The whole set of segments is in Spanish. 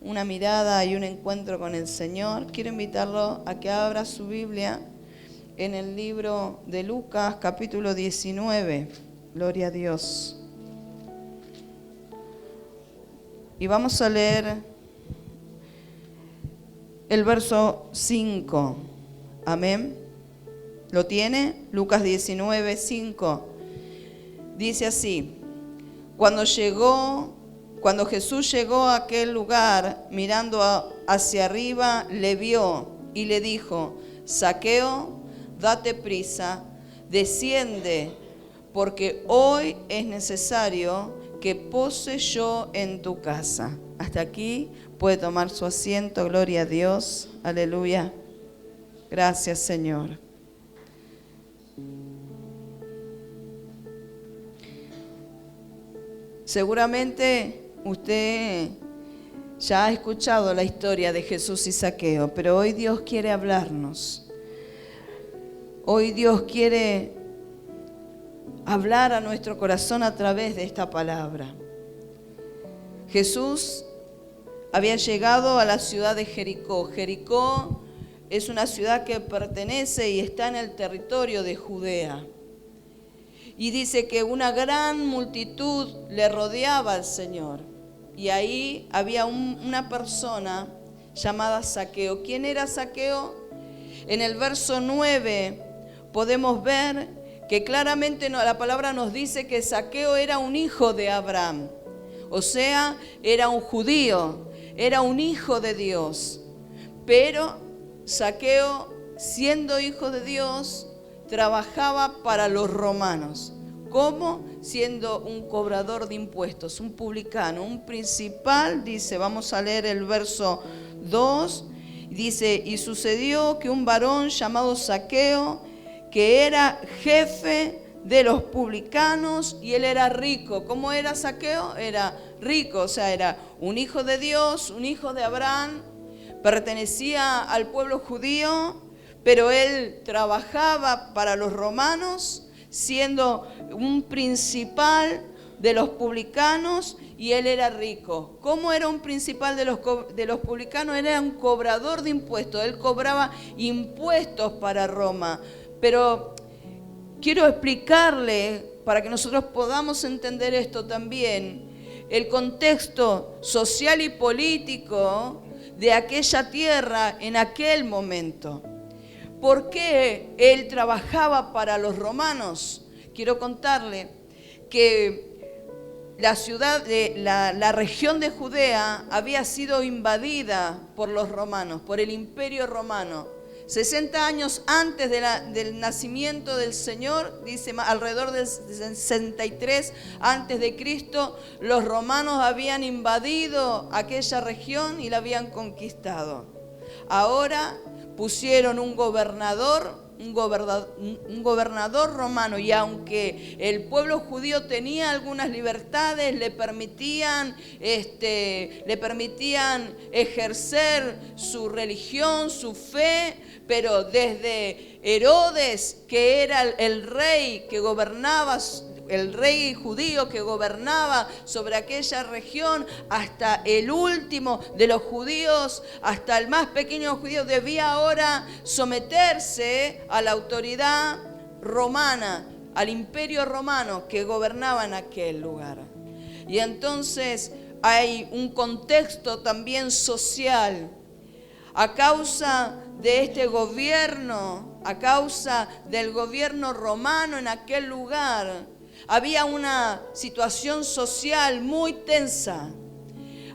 una mirada y un encuentro con el Señor, quiero invitarlo a que abra su Biblia en el libro de Lucas, capítulo 19. Gloria a Dios. Y vamos a leer el verso 5. Amén. ¿Lo tiene? Lucas 19, 5. Dice así: Cuando Jesús llegó a aquel lugar, mirando hacia arriba, le vio y le dijo: Zaqueo, date prisa, desciende, porque hoy es necesario que pose yo en tu casa. Hasta aquí puede tomar su asiento. Gloria a Dios. Aleluya. Gracias, Señor. Seguramente usted ya ha escuchado la historia de Jesús y Zaqueo, pero hoy Dios quiere hablarnos. Hoy Dios quiere hablar a nuestro corazón a través de esta palabra. Jesús había llegado a la ciudad de Jericó. Jericó es una ciudad que pertenece y está en el territorio de Judea. Y dice que una gran multitud le rodeaba al Señor. Y ahí había una persona llamada Zaqueo. ¿Quién era Zaqueo? En el verso 9 podemos ver que claramente la palabra nos dice que Zaqueo era un hijo de Abraham. O sea, era un judío, era un hijo de Dios. Pero Zaqueo, siendo hijo de Dios, trabajaba para los romanos. ¿Cómo? Siendo un cobrador de impuestos, un publicano, un principal. Dice, vamos a leer el verso 2. Dice, y sucedió que un varón llamado Zaqueo, que era jefe de los publicanos, y él era rico. ¿Cómo era Zaqueo? Era rico, o sea, era un hijo de Dios, un hijo de Abraham, pertenecía al pueblo judío, pero él trabajaba para los romanos, siendo un principal de los publicanos, y él era rico. ¿Cómo era un principal de los publicanos? Era un cobrador de impuestos, él cobraba impuestos para Roma. Pero quiero explicarle, para que nosotros podamos entender esto también, el contexto social y político de aquella tierra en aquel momento. ¿Por qué él trabajaba para los romanos? Quiero contarle que la región de Judea había sido invadida por los romanos, por el imperio romano. 60 años antes del nacimiento del Señor, dice alrededor del 63 antes de Cristo, los romanos habían invadido aquella región y la habían conquistado. Ahora pusieron un gobernador romano, y aunque el pueblo judío tenía algunas libertades, le permitían ejercer su religión, su fe, pero desde Herodes, que era el rey que gobernaba, el rey judío que gobernaba sobre aquella región, hasta el último de los judíos, hasta el más pequeño judío, debía ahora someterse a la autoridad romana, al imperio romano que gobernaba en aquel lugar. Y entonces hay un contexto también social. A causa de este gobierno, a causa del gobierno romano en aquel lugar, había una situación social muy tensa.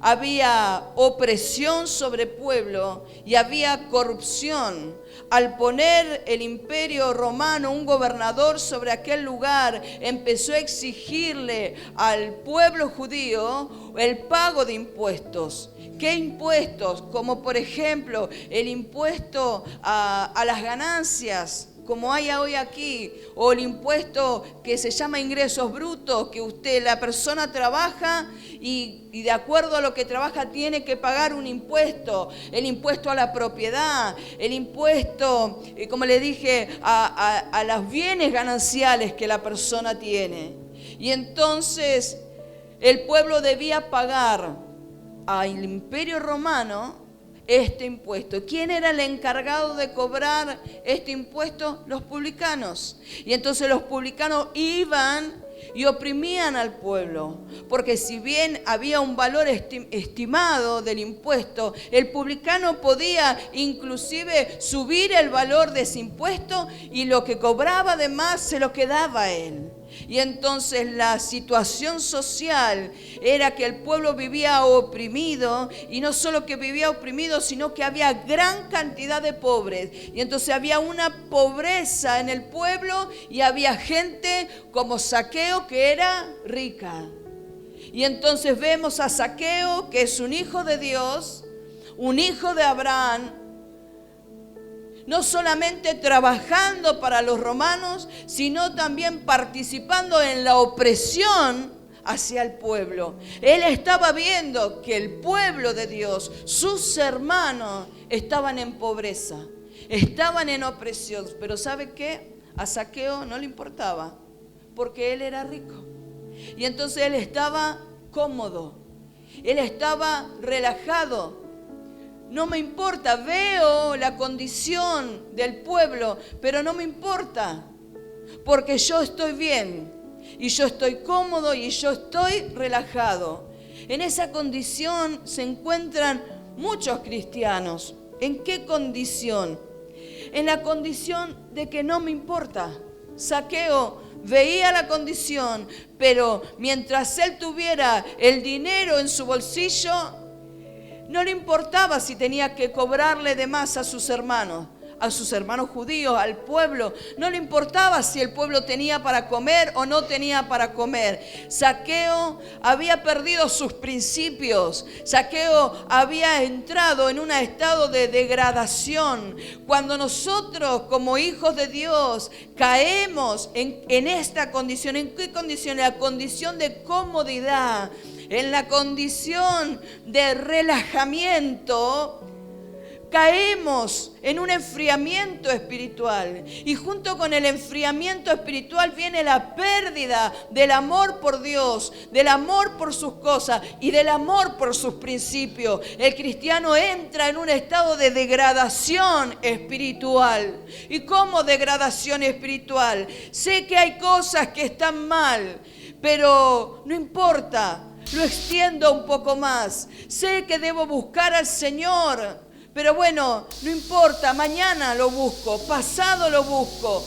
Había opresión sobre pueblo y había corrupción. Al poner el imperio romano un gobernador sobre aquel lugar, empezó a exigirle al pueblo judío el pago de impuestos. ¿Qué impuestos? Como por ejemplo el impuesto a las ganancias, como hay hoy aquí, o el impuesto que se llama ingresos brutos, que la persona trabaja y de acuerdo a lo que trabaja tiene que pagar un impuesto, el impuesto a la propiedad, el impuesto, como le dije, a los bienes gananciales que la persona tiene. Y entonces el pueblo debía pagar. al Imperio Romano este impuesto. ¿Quién era el encargado de cobrar este impuesto? Los publicanos. Y entonces los publicanos iban y oprimían al pueblo, porque si bien había un valor estimado del impuesto, el publicano podía inclusive subir el valor de ese impuesto y lo que cobraba además se lo quedaba a él. Y entonces la situación social era que el pueblo vivía oprimido, y no solo que vivía oprimido, sino que había gran cantidad de pobres. Y entonces había una pobreza en el pueblo y había gente como Zaqueo que era rica. Y entonces vemos a Zaqueo, que es un hijo de Dios, un hijo de Abraham, no solamente trabajando para los romanos, sino también participando en la opresión hacia el pueblo. Él estaba viendo que el pueblo de Dios, sus hermanos, estaban en pobreza, estaban en opresión. Pero ¿sabe qué? A Zaqueo no le importaba, porque él era rico. Y entonces él estaba cómodo, él estaba relajado. No me importa, veo la condición del pueblo, pero no me importa, porque yo estoy bien, y yo estoy cómodo, y yo estoy relajado. En esa condición se encuentran muchos cristianos. ¿En qué condición? En la condición de que no me importa. Zaqueo veía la condición, pero mientras él tuviera el dinero en su bolsillo, no le importaba si tenía que cobrarle de más a sus hermanos judíos, al pueblo. No le importaba si el pueblo tenía para comer o no tenía para comer. Zaqueo había perdido sus principios. Zaqueo había entrado en un estado de degradación. Cuando nosotros como hijos de Dios caemos en esta condición, ¿en qué condición? En la condición de comodidad, en la condición de relajamiento, caemos en un enfriamiento espiritual. Y junto con el enfriamiento espiritual viene la pérdida del amor por Dios, del amor por sus cosas y del amor por sus principios. El cristiano entra en un estado de degradación espiritual. ¿Y cómo degradación espiritual? Sé que hay cosas que están mal, pero no importa. Lo extiendo un poco más. Sé que debo buscar al Señor, pero bueno, no importa, mañana lo busco, pasado lo busco.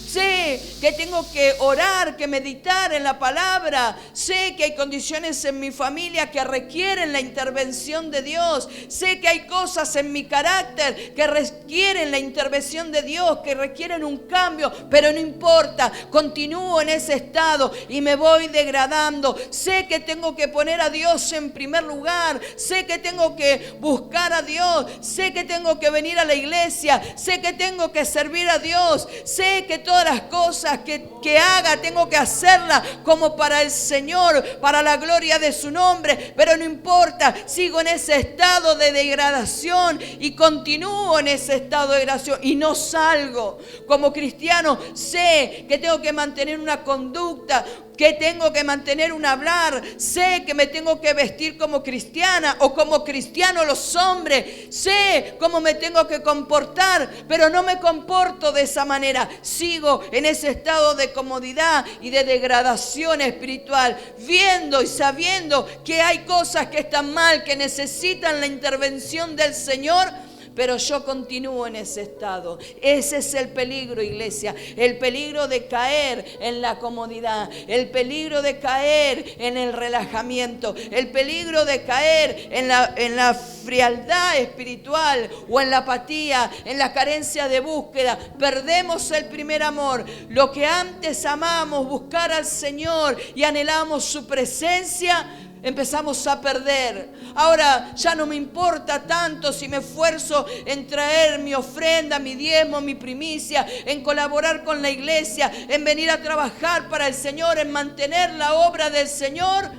Sé que tengo que orar, que meditar en la palabra. Sé que hay condiciones en mi familia que requieren la intervención de Dios. Sé que hay cosas en mi carácter que requieren la intervención de Dios, que requieren un cambio, pero no importa, continúo en ese estado y me voy degradando. Sé que tengo que poner a Dios en primer lugar. Sé que tengo que buscar a Dios. Sé que tengo que venir a la iglesia. Sé que tengo que servir a Dios. Sé que todas las cosas que haga tengo que hacerlas como para el Señor, para la gloria de su nombre, pero no importa, sigo en ese estado de degradación y continúo en ese estado de degradación y no salgo. Como cristiano sé que tengo que mantener una conducta, que tengo que mantener un hablar, sé que me tengo que vestir como cristiana o como cristiano los hombres, sé cómo me tengo que comportar, pero no me comporto de esa manera. Sigo en ese estado de comodidad y de degradación espiritual, viendo y sabiendo que hay cosas que están mal, que necesitan la intervención del Señor, pero yo continúo en ese estado. Ese es el peligro, iglesia. El peligro de caer en la comodidad. El peligro de caer en el relajamiento. El peligro de caer en la frialdad espiritual o en la apatía, en la carencia de búsqueda. Perdemos el primer amor. Lo que antes amamos, buscar al Señor y anhelamos su presencia, empezamos a perder. Ahora ya no me importa tanto si me esfuerzo en traer mi ofrenda, mi diezmo, mi primicia, en colaborar con la iglesia, en venir a trabajar para el Señor, en mantener la obra del Señor.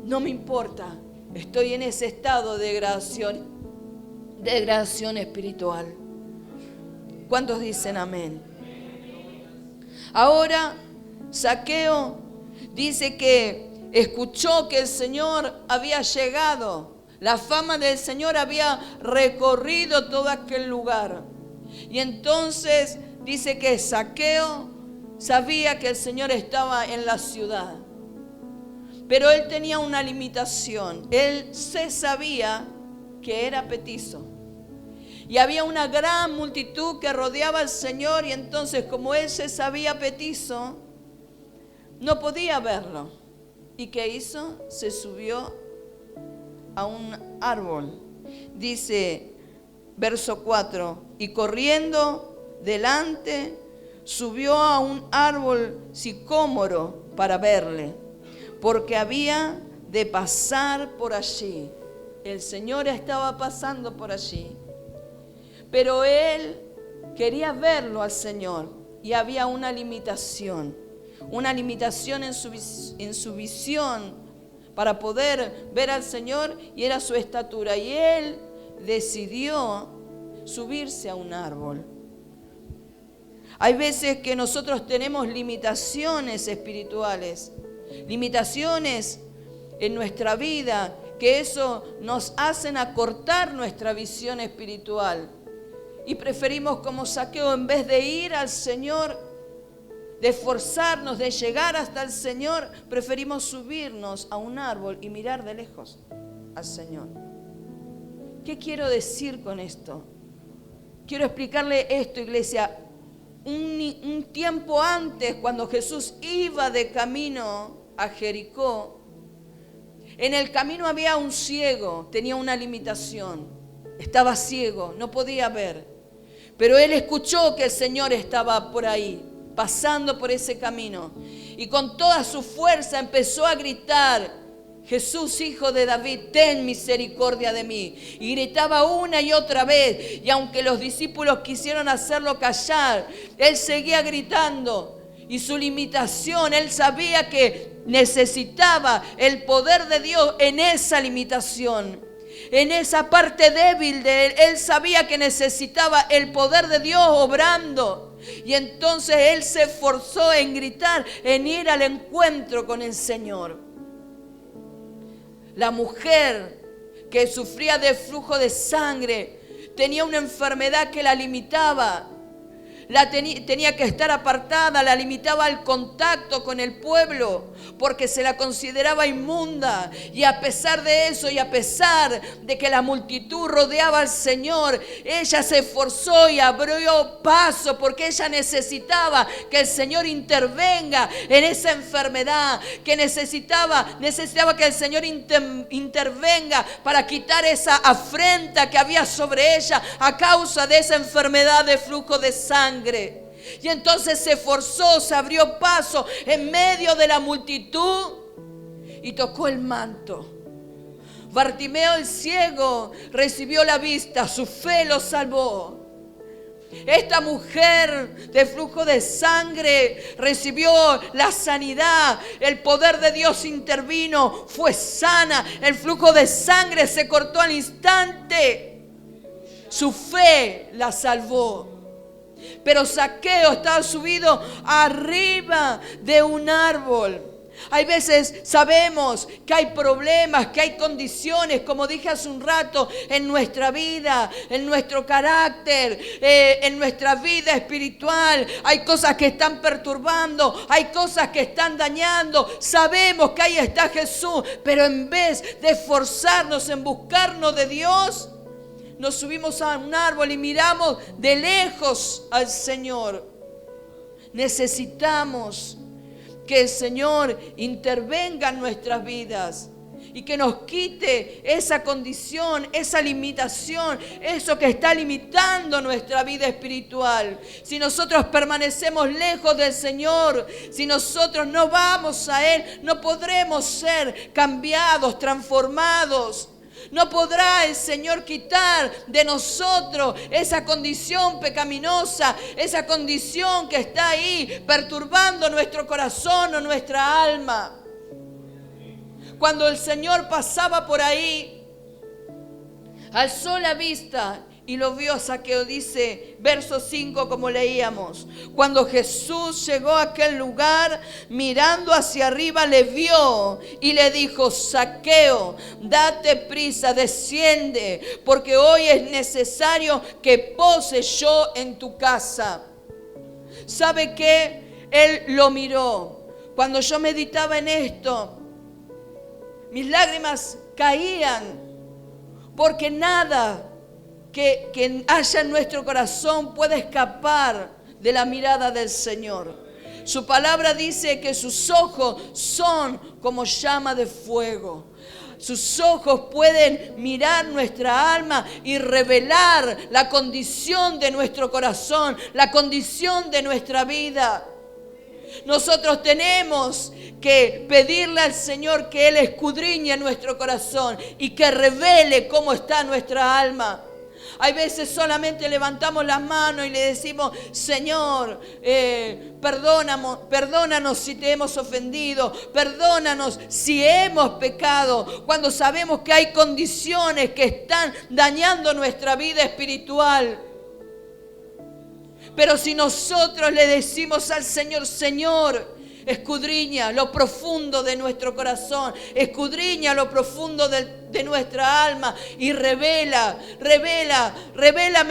No me importa. Estoy en ese estado de degradación espiritual. ¿Cuántos dicen amén? Ahora, Zaqueo dice que escuchó que el Señor había llegado. La fama del Señor había recorrido todo aquel lugar. Y entonces dice que Zaqueo sabía que el Señor estaba en la ciudad. Pero él tenía una limitación. Él se sabía que era petizo. Y había una gran multitud que rodeaba al Señor. Y entonces, como él se sabía petizo, no podía verlo. ¿Y qué hizo? Se subió a un árbol. Dice, verso 4, y corriendo delante, subió a un árbol sicómoro para verle, porque había de pasar por allí. El Señor estaba pasando por allí. Pero él quería verlo al Señor y había una limitación en su visión para poder ver al Señor, y era su estatura. Y él decidió subirse a un árbol. Hay veces que nosotros tenemos limitaciones espirituales, limitaciones en nuestra vida, que eso nos hacen acortar nuestra visión espiritual. Y preferimos, como Zaqueo, en vez de ir al Señor, de esforzarnos, de llegar hasta el Señor, preferimos subirnos a un árbol y mirar de lejos al Señor. ¿Qué quiero decir con esto? Quiero explicarle esto, iglesia. Un tiempo antes, cuando Jesús iba de camino a Jericó, en el camino había un ciego, tenía una limitación, estaba ciego, no podía ver. Pero él escuchó que el Señor estaba por ahí, pasando por ese camino, y con toda su fuerza empezó a gritar: Jesús, hijo de David, ten misericordia de mí. Y gritaba una y otra vez, y aunque los discípulos quisieron hacerlo callar, él seguía gritando. Y su limitación, él sabía que necesitaba el poder de Dios en esa limitación, en esa parte débil de él. Él sabía que necesitaba el poder de Dios obrando. Y entonces él se esforzó en gritar, en ir al encuentro con el Señor. La mujer que sufría de flujo de sangre tenía una enfermedad que la limitaba. Tenía que estar apartada, la limitaba al contacto con el pueblo, porque se la consideraba inmunda. Y a pesar de eso, y a pesar de que la multitud rodeaba al Señor, ella se esforzó y abrió paso, porque ella necesitaba que el Señor intervenga en esa enfermedad, que necesitaba que el Señor intervenga para quitar esa afrenta que había sobre ella a causa de esa enfermedad de flujo de sangre. Y entonces se esforzó, se abrió paso en medio de la multitud y tocó el manto. Bartimeo el ciego recibió la vista, su fe lo salvó. Esta mujer de flujo de sangre recibió la sanidad, el poder de Dios intervino, fue sana, el flujo de sangre se cortó al instante, su fe la salvó. Pero Zaqueo estaba subido arriba de un árbol. Hay veces sabemos que hay problemas, que hay condiciones, como dije hace un rato, en nuestra vida, en nuestro carácter, en nuestra vida espiritual. Hay cosas que están perturbando, hay cosas que están dañando. Sabemos que ahí está Jesús, pero en vez de esforzarnos en buscarnos de Dios, nos subimos a un árbol y miramos de lejos al Señor. Necesitamos que el Señor intervenga en nuestras vidas y que nos quite esa condición, esa limitación, eso que está limitando nuestra vida espiritual. Si nosotros permanecemos lejos del Señor, si nosotros no vamos a Él, no podremos ser cambiados, transformados. No podrá el Señor quitar de nosotros esa condición pecaminosa, esa condición que está ahí perturbando nuestro corazón o nuestra alma. Cuando el Señor pasaba por ahí, alzó la vista y lo vio a Zaqueo. Dice, verso 5, como leíamos. Cuando Jesús llegó a aquel lugar, mirando hacia arriba, le vio y le dijo: Zaqueo, date prisa, desciende, porque hoy es necesario que pose yo en tu casa. ¿Sabe qué? Él lo miró. Cuando yo meditaba en esto, mis lágrimas caían, porque nada que haya en nuestro corazón puede escapar de la mirada del Señor. Su palabra dice que sus ojos son como llama de fuego. Sus ojos pueden mirar nuestra alma y revelar la condición de nuestro corazón, la condición de nuestra vida. Nosotros tenemos que pedirle al Señor que Él escudriñe nuestro corazón y que revele cómo está nuestra alma. Hay veces solamente levantamos las manos y le decimos: Señor, perdónanos si te hemos ofendido, perdónanos si hemos pecado, cuando sabemos que hay condiciones que están dañando nuestra vida espiritual. Pero si nosotros le decimos al Señor: Señor, escudriña lo profundo de nuestro corazón, escudriña lo profundo de nuestra alma y revélame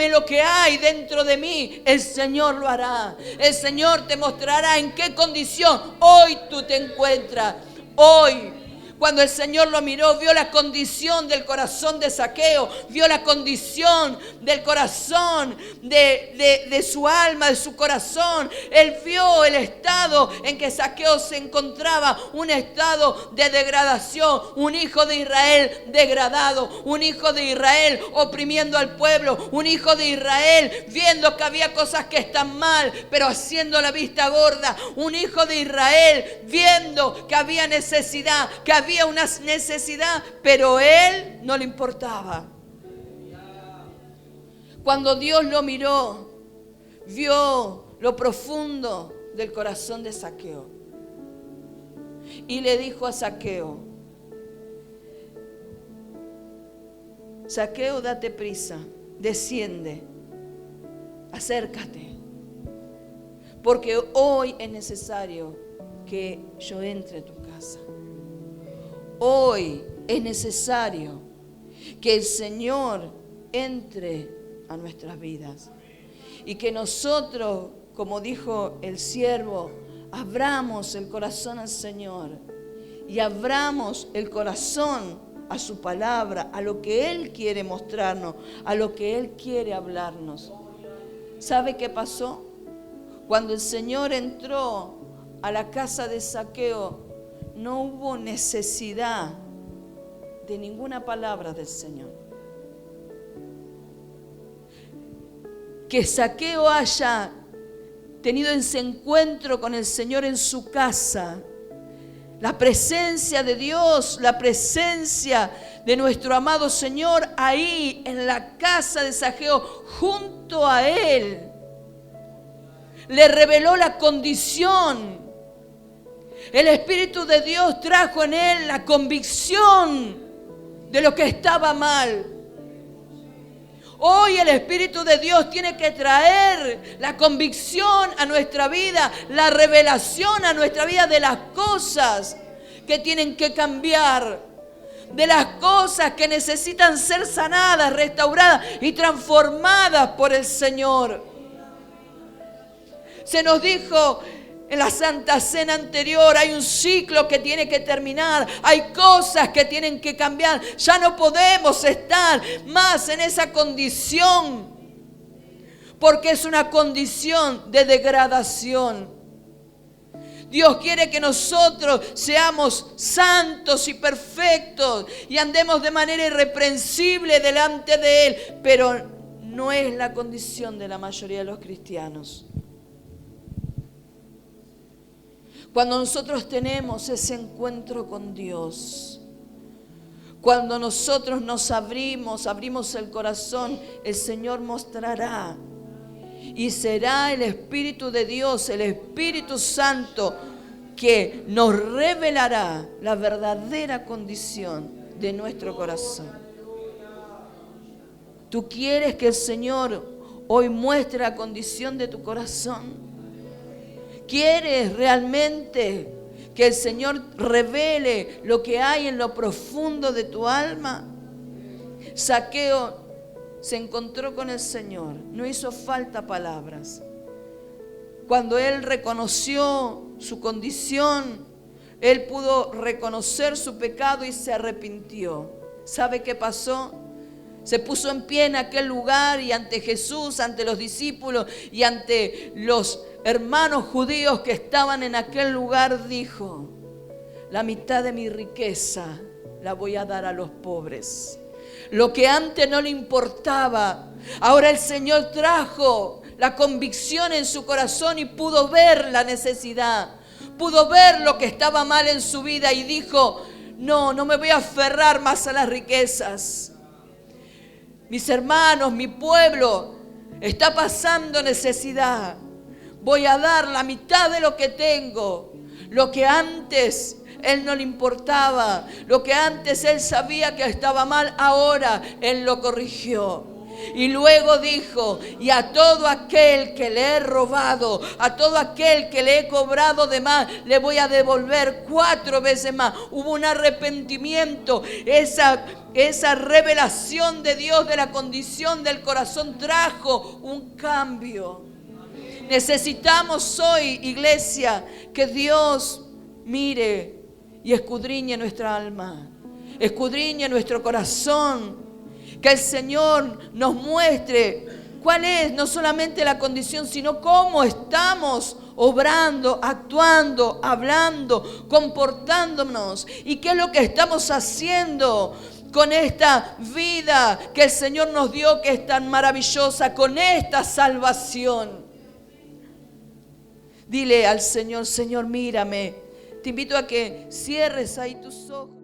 lo que hay dentro de mí, el Señor lo hará. El Señor te mostrará en qué condición hoy tú te encuentras. Hoy, cuando el Señor lo miró, vio la condición del corazón de Zaqueo, vio la condición del corazón, de su alma, de su corazón. Él vio el estado en que Zaqueo se encontraba, un estado de degradación, un hijo de Israel degradado, un hijo de Israel oprimiendo al pueblo, un hijo de Israel viendo que había cosas que están mal, pero haciendo la vista gorda, un hijo de Israel viendo que había necesidad, que había una necesidad, pero él no le importaba. Cuando Dios lo miró, vio lo profundo del corazón de Zaqueo y le dijo a Zaqueo: Zaqueo, date prisa, desciende, acércate, porque hoy es necesario que yo entre a tu casa. Hoy es necesario que el Señor entre a nuestras vidas y que nosotros, como dijo el siervo, abramos el corazón al Señor y abramos el corazón a su palabra, a lo que Él quiere mostrarnos, a lo que Él quiere hablarnos. ¿Sabe qué pasó? Cuando el Señor entró a la casa de Zaqueo, no hubo necesidad de ninguna palabra del Señor. Que Zaqueo haya tenido ese encuentro con el Señor en su casa, la presencia de Dios, la presencia de nuestro amado Señor ahí en la casa de Zaqueo, junto a Él, le reveló la condición. El Espíritu de Dios trajo en él la convicción de lo que estaba mal. Hoy el Espíritu de Dios tiene que traer la convicción a nuestra vida, la revelación a nuestra vida de las cosas que tienen que cambiar, de las cosas que necesitan ser sanadas, restauradas y transformadas por el Señor. Se nos dijo en la Santa Cena anterior, hay un ciclo que tiene que terminar, hay cosas que tienen que cambiar. Ya no podemos estar más en esa condición, porque es una condición de degradación. Dios quiere que nosotros seamos santos y perfectos y andemos de manera irreprensible delante de Él, pero no es la condición de la mayoría de los cristianos. Cuando nosotros tenemos ese encuentro con Dios, cuando nosotros nos abrimos el corazón, el Señor mostrará. Y será el Espíritu de Dios, el Espíritu Santo, que nos revelará la verdadera condición de nuestro corazón. ¿Tú quieres que el Señor hoy muestre la condición de tu corazón? ¿Quieres realmente que el Señor revele lo que hay en lo profundo de tu alma? Zaqueo se encontró con el Señor, no hizo falta palabras. Cuando él reconoció su condición, él pudo reconocer su pecado y se arrepintió. ¿Sabe qué pasó? Se puso en pie en aquel lugar y ante Jesús, ante los discípulos y ante los hermanos judíos que estaban en aquel lugar, dijo: la mitad de mi riqueza la voy a dar a los pobres. Lo que antes no le importaba, ahora el Señor trajo la convicción en su corazón y pudo ver la necesidad, pudo ver lo que estaba mal en su vida y dijo: no me voy a aferrar más a las riquezas. Mis hermanos, mi pueblo está pasando necesidad. Voy a dar la mitad de lo que tengo. Lo que antes él no le importaba, lo que antes él sabía que estaba mal, ahora él lo corrigió. Y luego dijo: y a todo aquel que le he robado, a todo aquel que le he cobrado de más, le voy a devolver 4 veces más. Hubo un arrepentimiento. Esa revelación de Dios de la condición del corazón trajo un cambio. Necesitamos hoy, iglesia, que Dios mire y escudriñe nuestra alma, escudriñe nuestro corazón. Que el Señor nos muestre cuál es no solamente la condición, sino cómo estamos obrando, actuando, hablando, comportándonos. Y qué es lo que estamos haciendo con esta vida que el Señor nos dio, que es tan maravillosa, con esta salvación. Dile al Señor: Señor, mírame. Te invito a que cierres ahí tus ojos.